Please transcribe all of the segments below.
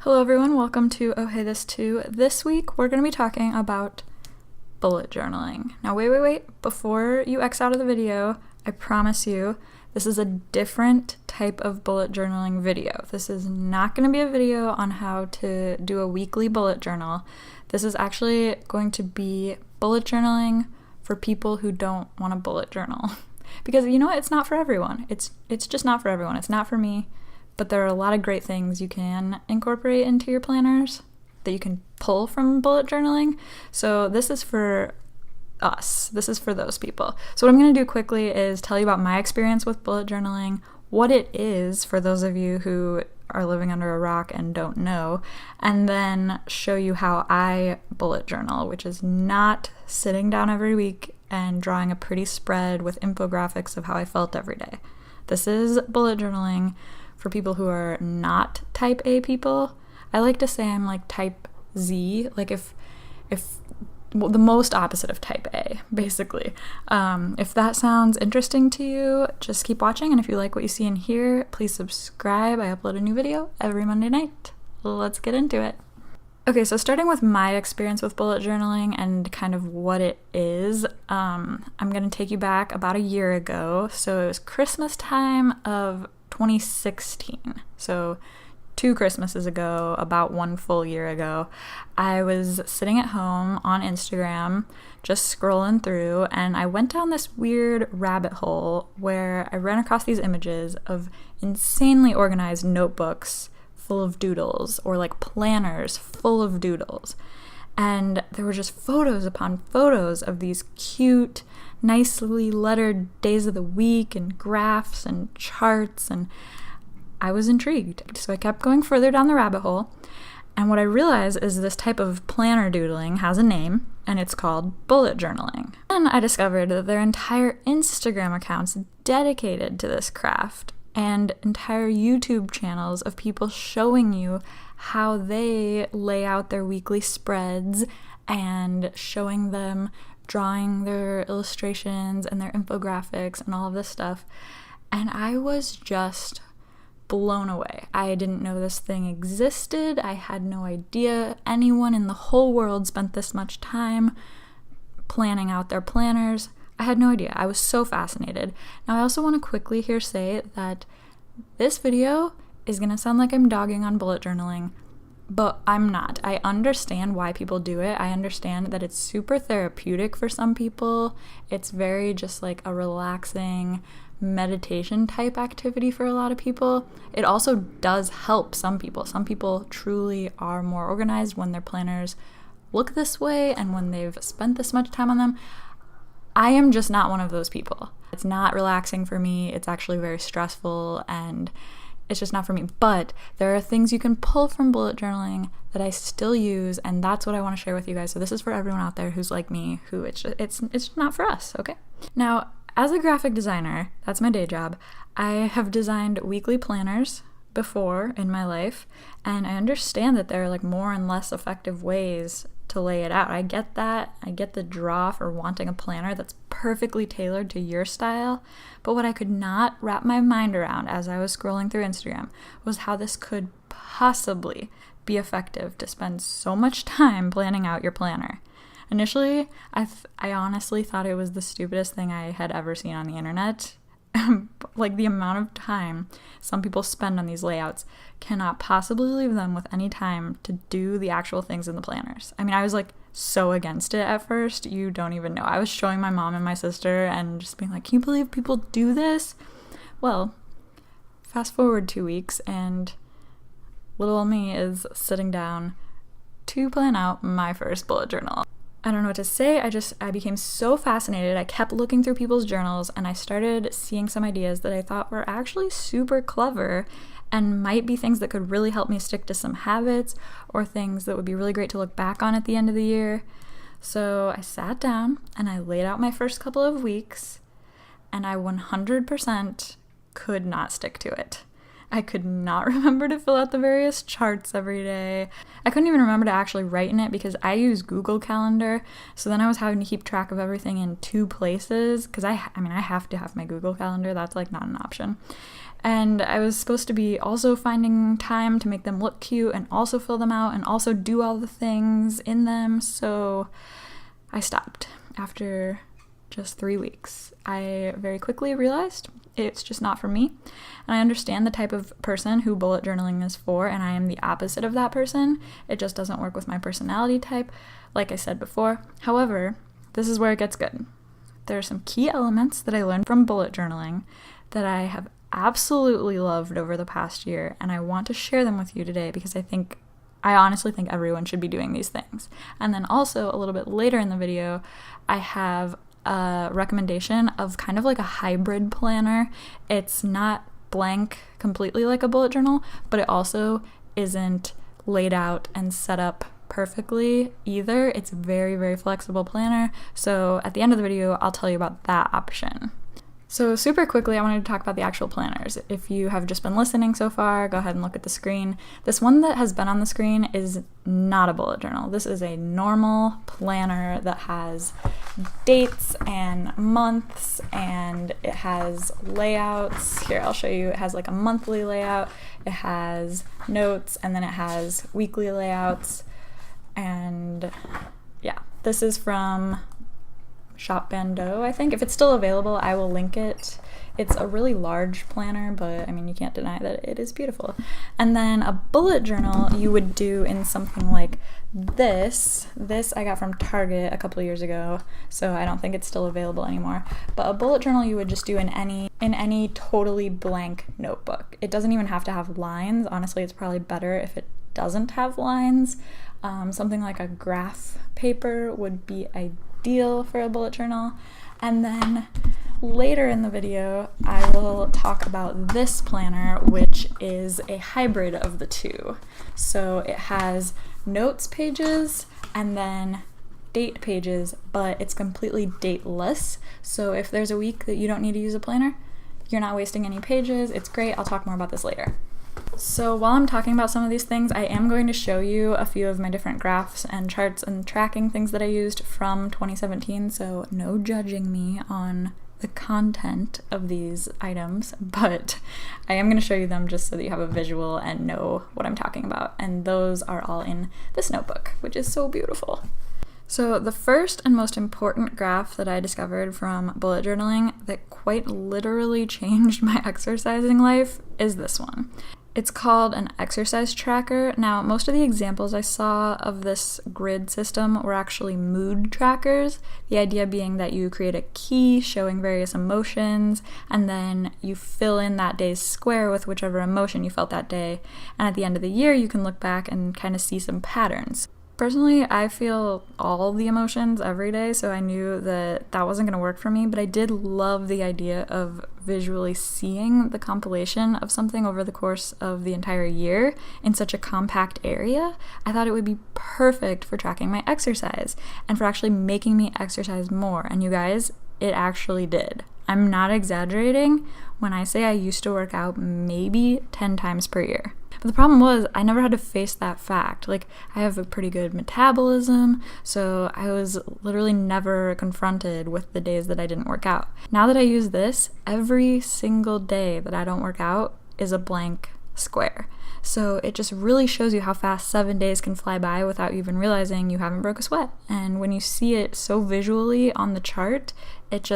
Hello everyone, welcome to Oh Hey This Too. This week we're going to be talking about bullet journaling. Now wait, before you X out of the video, I promise you this is a different type of bullet journaling video. This is not going to be a video on how to do a weekly bullet journal. This is actually going to be bullet journaling for people who don't want to bullet journal. Because you know what, it's not for everyone. It's just not for everyone. It's not for me. But there are a lot of great things you can incorporate into your planners that you can pull from bullet journaling. So this is for us. This is for those people. So what I'm going to do quickly is tell you about my experience with bullet journaling, what it is for those of you who are living under a rock and don't know, and then show you how I bullet journal, which is not sitting down every week and drawing a pretty spread with infographics of how I felt every day. This is bullet journaling for people who are not type A people. I like to say I'm like type Z, like if well, the most opposite of type A, basically. If that sounds interesting to you, just keep watching, and if you like what you see and hear, please subscribe. I upload a new video every Monday night. Let's get into it. Okay, so starting with my experience with bullet journaling and kind of what it is, I'm going to take you back about a year ago. So it was Christmas time of 2016. So 2 Christmases ago, about 1 full year ago, I was sitting at home on Instagram, just scrolling through, and I went down this weird rabbit hole where I ran across these images of insanely organized notebooks full of doodles, or like planners full of doodles. And there were just photos upon photos of these cute, nicely lettered days of the week and graphs and charts, and I was intrigued. So I kept going further down the rabbit hole, and what I realized is this type of planner doodling has a name, and it's called bullet journaling. And I discovered that there are entire Instagram accounts dedicated to this craft, and entire YouTube channels of people showing you how they lay out their weekly spreads and showing them drawing their illustrations and their infographics and all of this stuff. And I was just blown away. I didn't know this thing existed. I had no idea anyone in the whole world spent this much time planning out their planners. I had no idea. I was so fascinated. Now, I also want to quickly here say that this video is going to sound like I'm dogging on bullet journaling, but I'm not. I understand why people do it. I understand that it's super therapeutic for some people. It's very just like a relaxing meditation type activity for a lot of people. It also does help some people. Some people truly are more organized when their planners look this way and when they've spent this much time on them. I am just not one of those people. It's not relaxing for me. It's actually very stressful, and it's just not for me. But there are things you can pull from bullet journaling that I still use, and that's what I want to share with you guys. So this is for everyone out there who's like me, who it's not for us, okay? Now, as a graphic designer, that's my day job, I have designed weekly planners before in my life, and I understand that there are like more and less effective ways to lay it out. I get that. I get the draw for wanting a planner that's perfectly tailored to your style. But what I could not wrap my mind around as I was scrolling through Instagram was how this could possibly be effective to spend so much time planning out your planner. Initially, I honestly thought it was the stupidest thing I had ever seen on the internet. Like, the amount of time some people spend on these layouts cannot possibly leave them with any time to do the actual things in the planners. I mean, I was like so against it at first, you don't even know. I was showing my mom and my sister and just being like, can you believe people do this? Well, fast forward 2 weeks and little old me is sitting down to plan out my first bullet journal. I don't know what to say. I became so fascinated. I kept looking through people's journals, and I started seeing some ideas that I thought were actually super clever and might be things that could really help me stick to some habits, or things that would be really great to look back on at the end of the year. So I sat down and I laid out my first couple of weeks, and I 100% could not stick to it. I could not remember to fill out the various charts every day. I couldn't even remember to actually write in it because I use Google Calendar. So then I was having to keep track of everything in 2 places because I have to have my Google Calendar. That's like not an option. And I was supposed to be also finding time to make them look cute and also fill them out and also do all the things in them. So I stopped after just 3 weeks. I very quickly realized it's just not for me. And I understand the type of person who bullet journaling is for, and I am the opposite of that person. It just doesn't work with my personality type, like I said before. However, this is where it gets good. There are some key elements that I learned from bullet journaling that I have absolutely loved over the past year, and I want to share them with you today because I honestly think everyone should be doing these things. And then also a little bit later in the video, I have a recommendation of kind of like a hybrid planner. It's not blank completely like a bullet journal, but it also isn't laid out and set up perfectly either. It's a very, very flexible planner. So at the end of the video, I'll tell you about that option. So super quickly, I wanted to talk about the actual planners. If you have just been listening so far, go ahead and look at the screen. This one that has been on the screen is not a bullet journal. This is a normal planner that has dates and months, and it has layouts. Here, I'll show you. It has like a monthly layout, it has notes, and then it has weekly layouts. And yeah, this is from ban.do, I think. If it's still available, I will link it. It's a really large planner, but I mean, you can't deny that it is beautiful. And then a bullet journal you would do in something like this. This I got from Target a couple of years ago, so I don't think it's still available anymore. But a bullet journal you would just do in any totally blank notebook. It doesn't even have to have lines. Honestly, it's probably better if it doesn't have lines. Something like a graph paper would be ideal for a bullet journal. And then later in the video, I will talk about this planner, which is a hybrid of the two. So it has notes pages and then date pages, but it's completely dateless. So if there's a week that you don't need to use a planner, you're not wasting any pages. It's great. I'll talk more about this later. So while I'm talking about some of these things, I am going to show you a few of my different graphs and charts and tracking things that I used from 2017, so no judging me on the content of these items, but I am going to show you them just so that you have a visual and know what I'm talking about. And those are all in this notebook, which is so beautiful. So the first and most important graph that I discovered from bullet journaling that quite literally changed my exercising life is this one. It's called an exercise tracker. Now, most of the examples I saw of this grid system were actually mood trackers, the idea being that you create a key showing various emotions, and then you fill in that day's square with whichever emotion you felt that day, and at the end of the year you can look back and kind of see some patterns. Personally, I feel all the emotions every day, so I knew that that wasn't going to work for me, but I did love the idea of visually seeing the compilation of something over the course of the entire year in such a compact area. I thought it would be perfect for tracking my exercise and for actually making me exercise more, and you guys, it actually did. I'm not exaggerating when I say I used to work out maybe 10 times per year. But the problem was I never had to face that fact. Like, I have a pretty good metabolism, so I was literally never confronted with the days that I didn't work out. Now that I use this, every single day that I don't work out is a blank square. So it just really shows you how fast 7 days can fly by without you even realizing you haven't broke a sweat. And when you see it so visually on the chart, it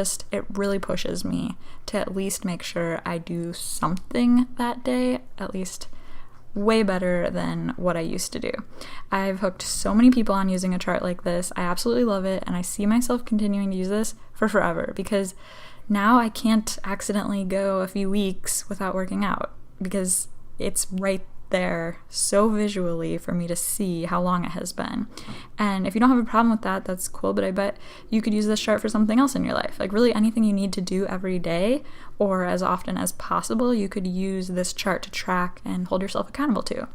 really pushes me to at least make sure I do something that day, at least way better than what I used to do. I've hooked so many people on using a chart like this. I absolutely love it, and I see myself continuing to use this for forever because now I can't accidentally go a few weeks without working out because it's right there so visually for me to see how long it has been. And if you don't have a problem with that, that's cool, but I bet you could use this chart for something else in your life. Like really anything you need to do every day or as often as possible, you could use this chart to track and hold yourself accountable to.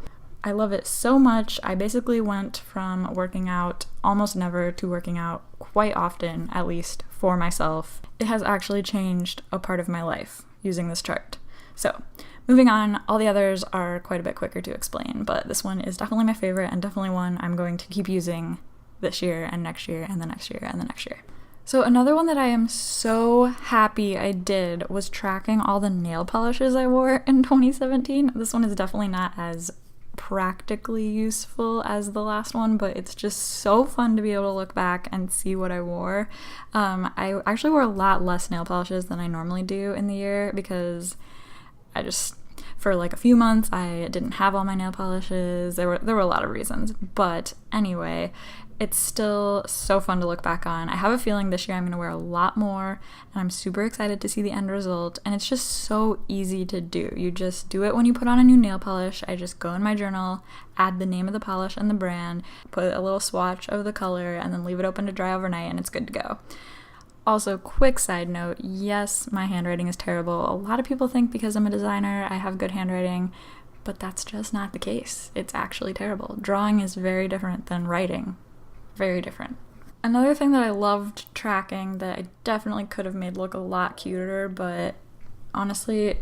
I love it so much. I basically went from working out almost never to working out quite often, at least for myself. It has actually changed a part of my life using this chart. So moving on, all the others are quite a bit quicker to explain, but this one is definitely my favorite and definitely one I'm going to keep using this year and next year and the next year and the next year. So another one that I am so happy I did was tracking all the nail polishes I wore in 2017. This one is definitely not as practically useful as the last one, but it's just so fun to be able to look back and see what I wore. I actually wore a lot less nail polishes than I normally do in the year because for like a few months I didn't have all my nail polishes. There were a lot of reasons, but anyway, it's still so fun to look back on. I have a feeling this year I'm going to wear a lot more, and I'm super excited to see the end result, and it's just so easy to do. You just do it when you put on a new nail polish. I just go in my journal, add the name of the polish and the brand, put a little swatch of the color, and then leave it open to dry overnight, and it's good to go. Also, quick side note, yes, my handwriting is terrible. A lot of people think because I'm a designer I have good handwriting, but that's just not the case. It's actually terrible. Drawing is very different than writing. Very different. Another thing that I loved tracking that I definitely could have made look a lot cuter, but honestly,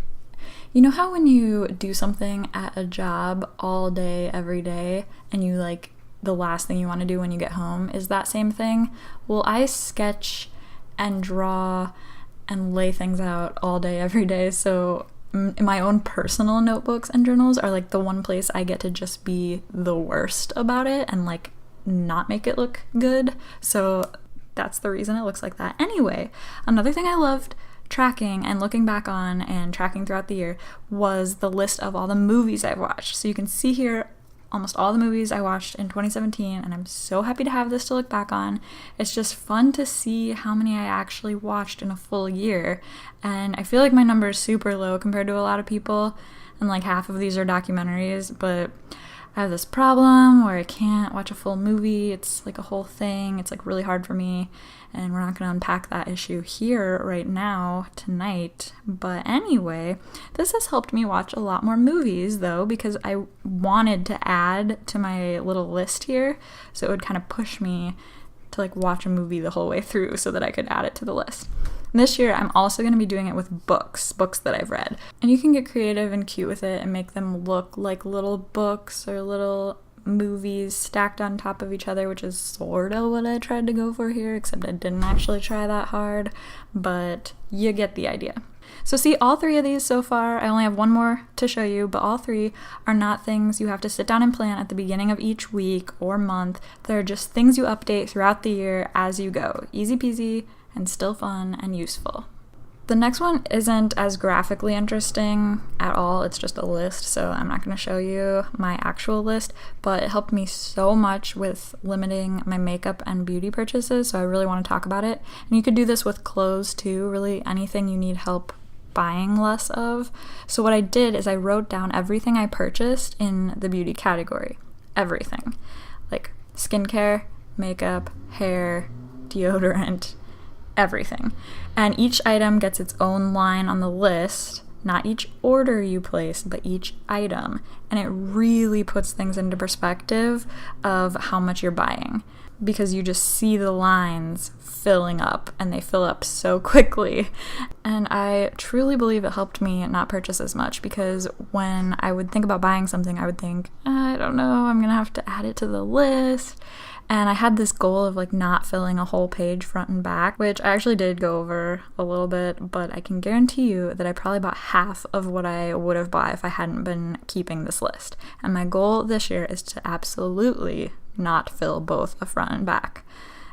you know how when you do something at a job all day, every day, and you like the last thing you want to do when you get home is that same thing? Well, I sketch and draw and lay things out all day, every day, so my own personal notebooks and journals are like the one place I get to just be the worst about it and like not make it look good. So that's the reason it looks like that. Anyway, another thing I loved tracking and looking back on and tracking throughout the year was the list of all the movies I've watched. So you can see here almost all the movies I watched in 2017, and I'm so happy to have this to look back on. It's just fun to see how many I actually watched in a full year, and I feel like my number is super low compared to a lot of people, and like half of these are documentaries, but I have this problem where I can't watch a full movie. It's like a whole thing. It's like really hard for me, and we're not going to unpack that issue here right now tonight. But anyway, this has helped me watch a lot more movies though, because I wanted to add to my little list here, so it would kind of push me to like watch a movie the whole way through so that I could add it to the list. And this year I'm also going to be doing it with books that I've read. And you can get creative and cute with it and make them look like little books or little movies stacked on top of each other, which is sort of what I tried to go for here, except I didn't actually try that hard, but you get the idea. So see, all three of these so far, I only have one more to show you, but all three are not things you have to sit down and plan at the beginning of each week or month. They're just things you update throughout the year as you go. Easy peasy and still fun and useful. The next one isn't as graphically interesting at all. It's just a list, so I'm not going to show you my actual list, but it helped me so much with limiting my makeup and beauty purchases, so I really want to talk about it. And you could do this with clothes too, really anything you need help buying less of. So what I did is I wrote down everything I purchased in the beauty category. Everything. Like skincare, makeup, hair, deodorant, everything. And each item gets its own line on the list, not each order you place, but each item. And it really puts things into perspective of how much you're buying, because you just see the lines filling up, and they fill up so quickly. And I truly believe it helped me not purchase as much, because when I would think about buying something, I would think, I don't know, I'm gonna have to add it to the list. And I had this goal of like not filling a whole page front and back, which I actually did go over a little bit, but I can guarantee you that I probably bought half of what I would have bought if I hadn't been keeping this list. And my goal this year is to absolutely not fill both a front and back.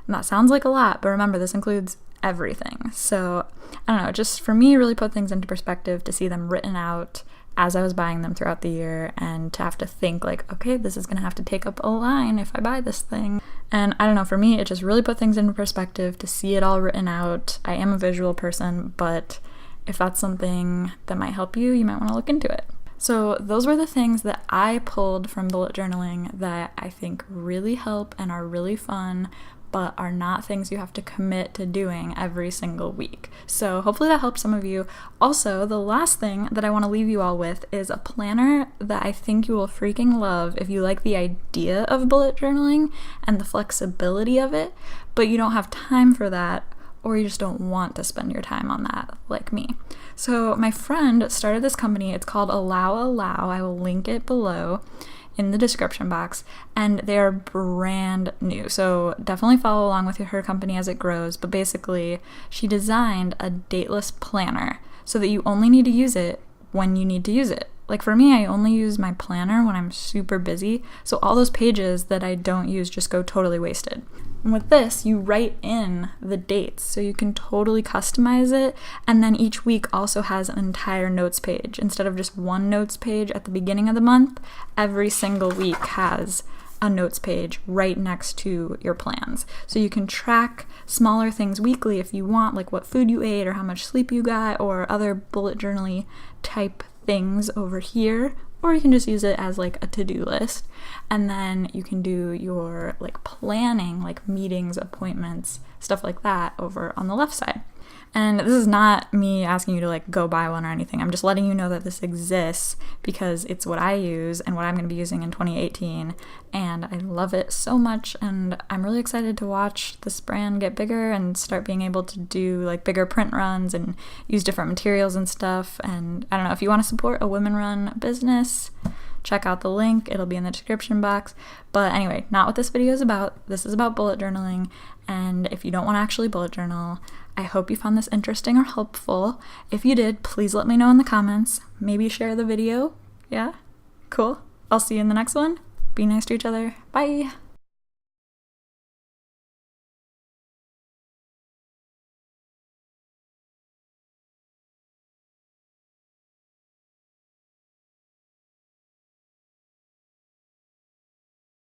And that sounds like a lot, but remember, this includes everything. So I don't know, just for me, really put things into perspective to see them written out as I was buying them throughout the year, and to have to think like, okay, this is gonna have to take up a line if I buy this thing. And I don't know, for me, it just really put things into perspective to see it all written out. I am a visual person, but if that's something that might help you, you might want to look into it. So those were the things that I pulled from bullet journaling that I think really help and are really fun, but are not things you have to commit to doing every single week. So hopefully that helps some of you. Also, the last thing that I want to leave you all with is a planner that I think you will freaking love if you like the idea of bullet journaling and the flexibility of it, but you don't have time for that, or you just don't want to spend your time on that, like me. So my friend started this company. It's called Allow. I will link it below. in the description box, and they are brand new. So definitely follow along with her company as it grows. But basically, she designed a dateless planner so that you only need to use it when you need to use it. Like for me, I only use my planner when I'm super busy, so all those pages that I don't use just go totally wasted. And with this, you write in the dates, so you can totally customize it, and then each week also has an entire notes page. Instead of just one notes page at the beginning of the month, every single week has a notes page right next to your plans. So you can track smaller things weekly if you want, like what food you ate or how much sleep you got or other bullet journal-y type things over here, or you can just use it as like a to-do list. And then you can do your like planning, like meetings, appointments, stuff like that over on the left side. And this is not me asking you to like go buy one or anything. I'm just letting you know that this exists because it's what I use and what I'm going to be using in 2018. And I love it so much. And I'm really excited to watch this brand get bigger and start being able to do like bigger print runs and use different materials and stuff. And I don't know, if you want to support a women-run business, check out the link. It'll be in the description box. But anyway, not what this video is about. This is about bullet journaling. And if you don't want to actually bullet journal, I hope you found this interesting or helpful. If you did, please let me know in the comments. Maybe share the video. Yeah? Cool. I'll see you in the next one. Be nice to each other. Bye.